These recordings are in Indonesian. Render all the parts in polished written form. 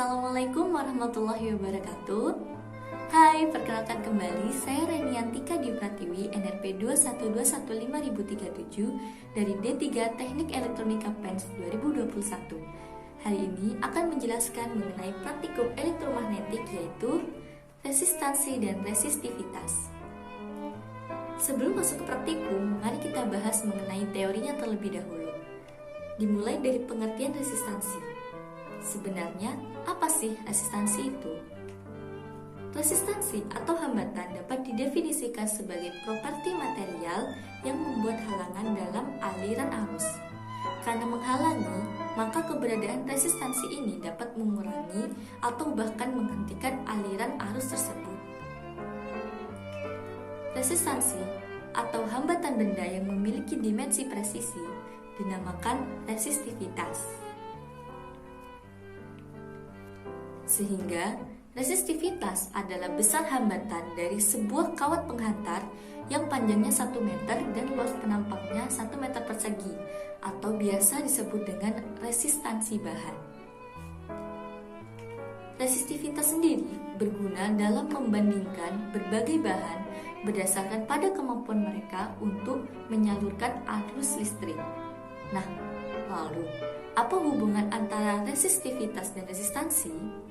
Assalamualaikum warahmatullahi wabarakatuh. Hai, perkenalkan kembali, saya Reniantika Dipratiwi, NRP 2121537 dari D3 Teknik Elektronika PENS 2021. Hari ini akan menjelaskan mengenai praktikum elektromagnetik, yaitu resistansi dan resistivitas. Sebelum masuk ke praktikum, mari kita bahas mengenai teorinya terlebih dahulu. Dimulai dari pengertian resistansi. Sebenarnya, apa sih resistansi itu? Resistansi atau hambatan dapat didefinisikan sebagai properti material yang membuat halangan dalam aliran arus. Karena menghalangi, maka keberadaan resistansi ini dapat mengurangi atau bahkan menghentikan aliran arus tersebut. Resistansi atau hambatan benda yang memiliki dimensi presisi dinamakan resistivitas. Sehingga, resistivitas adalah besar hambatan dari sebuah kawat penghantar yang panjangnya 1 meter dan luas penampaknya 1 meter persegi, atau biasa disebut dengan resistansi bahan. Resistivitas sendiri berguna dalam membandingkan berbagai bahan berdasarkan pada kemampuan mereka untuk menyalurkan arus listrik. Nah, lalu, apa hubungan antara resistivitas dan resistansi?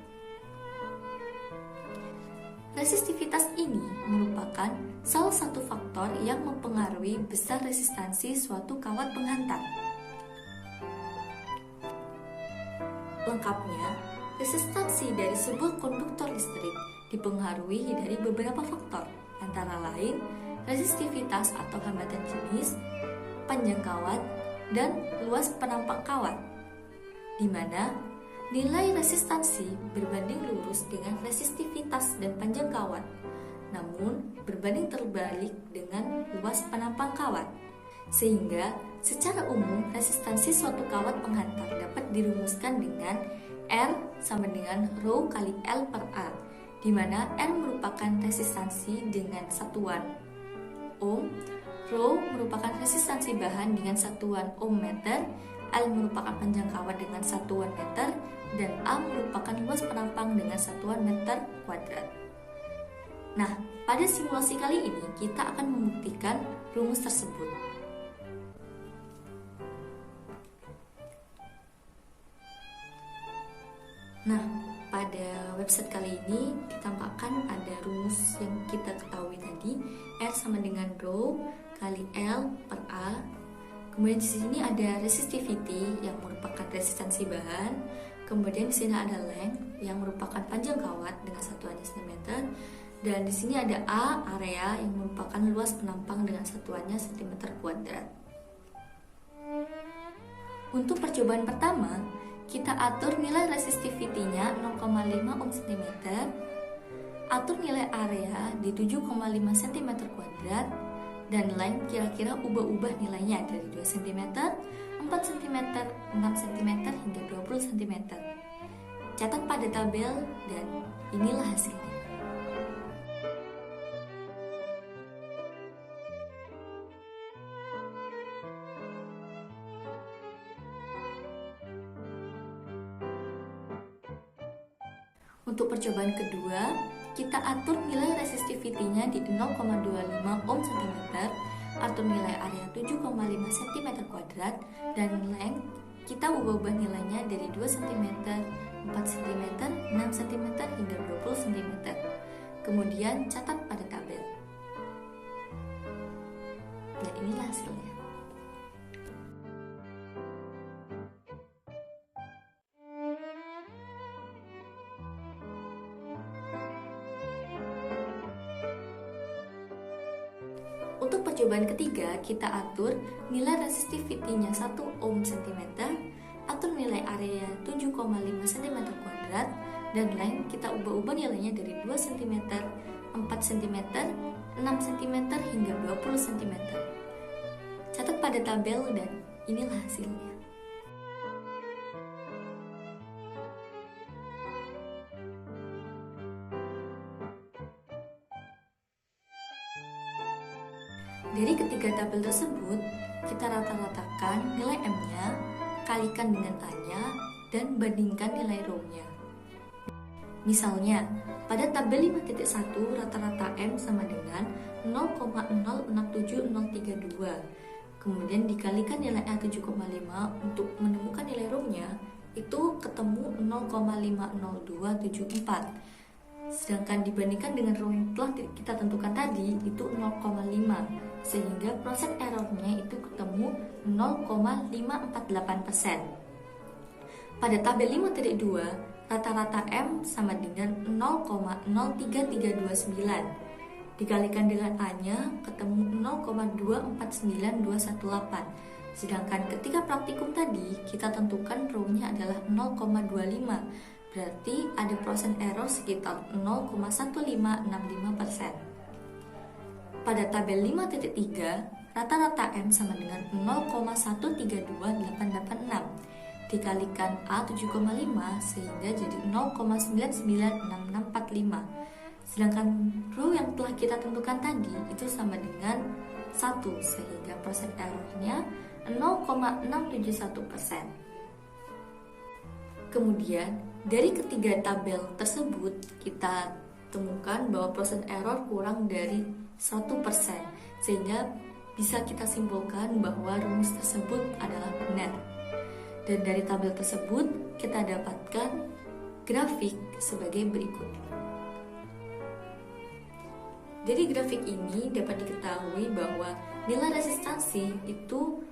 Resistivitas ini merupakan salah satu faktor yang mempengaruhi besar resistansi suatu kawat penghantar. Lengkapnya, resistansi dari sebuah konduktor listrik dipengaruhi dari beberapa faktor, antara lain resistivitas atau hambatan jenis, panjang kawat, dan luas penampak kawat, di mana nilai resistansi berbanding lurus dengan resistivitas dan panjang kawat, namun berbanding terbalik dengan luas penampang kawat. Sehingga, secara umum resistansi suatu kawat penghantar dapat dirumuskan dengan R sama dengan Rho kali L per A, di mana R merupakan resistansi dengan satuan ohm, Rho merupakan resistansi bahan dengan satuan ohm meter, L merupakan panjang kawat dengan satuan meter, dan A merupakan luas penampang dengan satuan meter kuadrat. Nah, pada simulasi kali ini kita akan membuktikan rumus tersebut. Nah, pada website kali ini ditambahkan ada rumus yang kita ketahui tadi, R sama dengan Rho kali L per A. Kemudian di sini ada resistivity yang merupakan resistansi bahan. Kemudian di sini ada length yang merupakan panjang kawat dengan satuannya cm. Dan di sini ada A, area, yang merupakan luas penampang dengan satuannya cm kuadrat. Untuk percobaan pertama, kita atur nilai resistivity-nya 0,5 ohm cm. Atur nilai area di 7,5 cm kuadrat. Dan length kira-kira ubah-ubah nilainya dari 2 cm, 4 cm, 6 cm, hingga 20 cm. Catat pada tabel dan inilah hasilnya. Untuk percobaan kedua, kita atur nilai resistivity-nya di 0,25 ohm cm, atur nilai area 7,5 cm kuadrat, dan length kita ubah-ubah nilainya dari 2 cm, 4 cm, 6 cm, hingga 20 cm. Kemudian catat pada tabel. Dan inilah hasilnya. Untuk percobaan ketiga, kita atur nilai resistivity-nya 1 ohm cm, atur nilai area 7,5 cm kuadrat, dan length kita ubah-ubah nilainya dari 2 cm, 4 cm, 6 cm, hingga 20 cm. Catat pada tabel dan inilah hasilnya. Dari ketiga tabel tersebut, kita rata-ratakan nilai M-nya, kalikan dengan A-nya, dan bandingkan nilai Rho-nya. Misalnya, pada tabel 5.1 rata-rata M sama dengan 0,06732. Kemudian dikalikan nilai A 7,5 untuk menemukan nilai rho-nya, itu ketemu 0,50274. Sedangkan dibandingkan dengan rho yang telah kita tentukan tadi, itu 0,5. Sehingga proses errornya itu ketemu 0,548%. Pada tabel 5.2, rata-rata M sama dengan 0,03329. Dikalikan dengan A-nya ketemu 0,249218. Sedangkan ketika praktikum tadi kita tentukan rho-nya adalah 0,25. Berarti ada proses error sekitar 0,1565%. Pada tabel 5.3, rata-rata M sama dengan 0,132886. Dikalikan A 7,5 sehingga jadi 0,996645. Sedangkan rho yang telah kita tentukan tadi itu sama dengan 1, sehingga proses errornya 0,671%. Kemudian dari ketiga tabel tersebut kita temukan bahwa proses error kurang dari 1%, sehingga bisa kita simpulkan bahwa rumus tersebut adalah benar. Dan dari tabel tersebut kita dapatkan grafik sebagai berikut. Dari grafik ini dapat diketahui bahwa nilai resistansi itu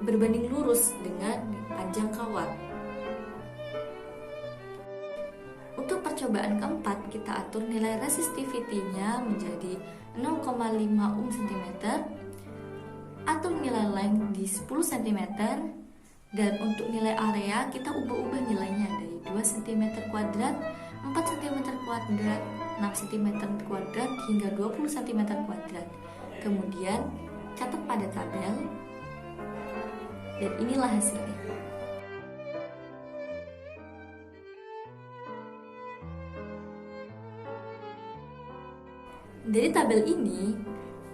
berbanding lurus dengan panjang kawat. Untuk percobaan keempat, kita atur nilai resistivity-nya menjadi 0,5 ohm cm, atur nilai length di 10 cm, dan untuk nilai area kita ubah-ubah nilainya dari 2 cm kuadrat, 4 cm kuadrat, 6 cm kuadrat, hingga 20 cm kuadrat. Kemudian catat pada tabel, dan inilah hasilnya. Dari tabel ini,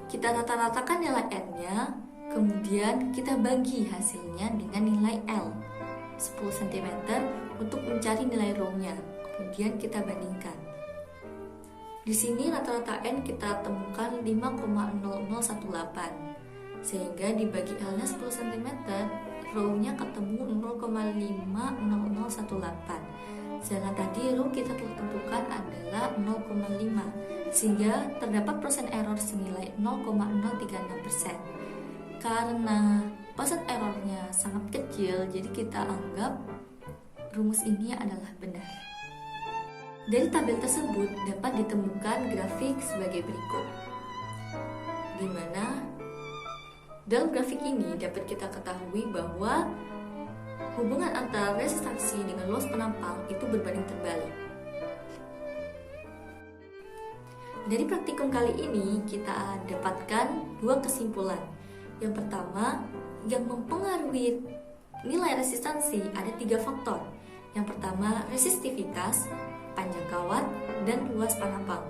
kita rata-ratakan nilai N-nya, kemudian kita bagi hasilnya dengan nilai L 10 cm untuk mencari nilai rho-nya. Kemudian kita bandingkan. Di sini rata-rata N kita temukan 5,0018, sehingga dibagi L-nya 10 cm, rho-nya ketemu 0,50018. Sedangkan tadi rho kita telah tentukan adalah 0,5, sehingga terdapat persen error senilai 0,036%. Karena persen errornya sangat kecil, jadi kita anggap rumus ini adalah benar. Dari tabel tersebut dapat ditemukan grafik sebagai berikut, di mana dalam grafik ini dapat kita ketahui bahwa hubungan antara resistansi dengan luas penampang itu berbanding terbalik. Dari praktikum kali ini kita dapatkan dua kesimpulan. Yang pertama, yang mempengaruhi nilai resistansi ada 3 faktor. Yang pertama, resistivitas, panjang kawat, dan luas penampang.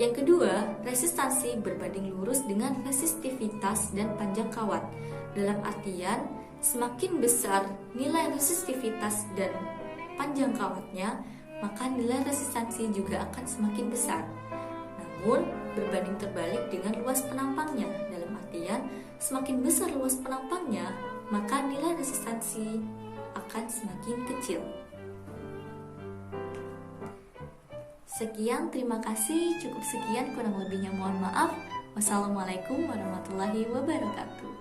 Yang kedua, resistansi berbanding lurus dengan resistivitas dan panjang kawat. Dalam artian, semakin besar nilai resistivitas dan panjang kawatnya, maka nilai resistansi juga akan semakin besar. Namun, berbanding terbalik dengan luas penampangnya. Dalam artian, semakin besar luas penampangnya, maka nilai resistansi akan semakin kecil. Sekian, terima kasih. Cukup sekian, kurang lebihnya mohon maaf. Wassalamualaikum warahmatullahi wabarakatuh.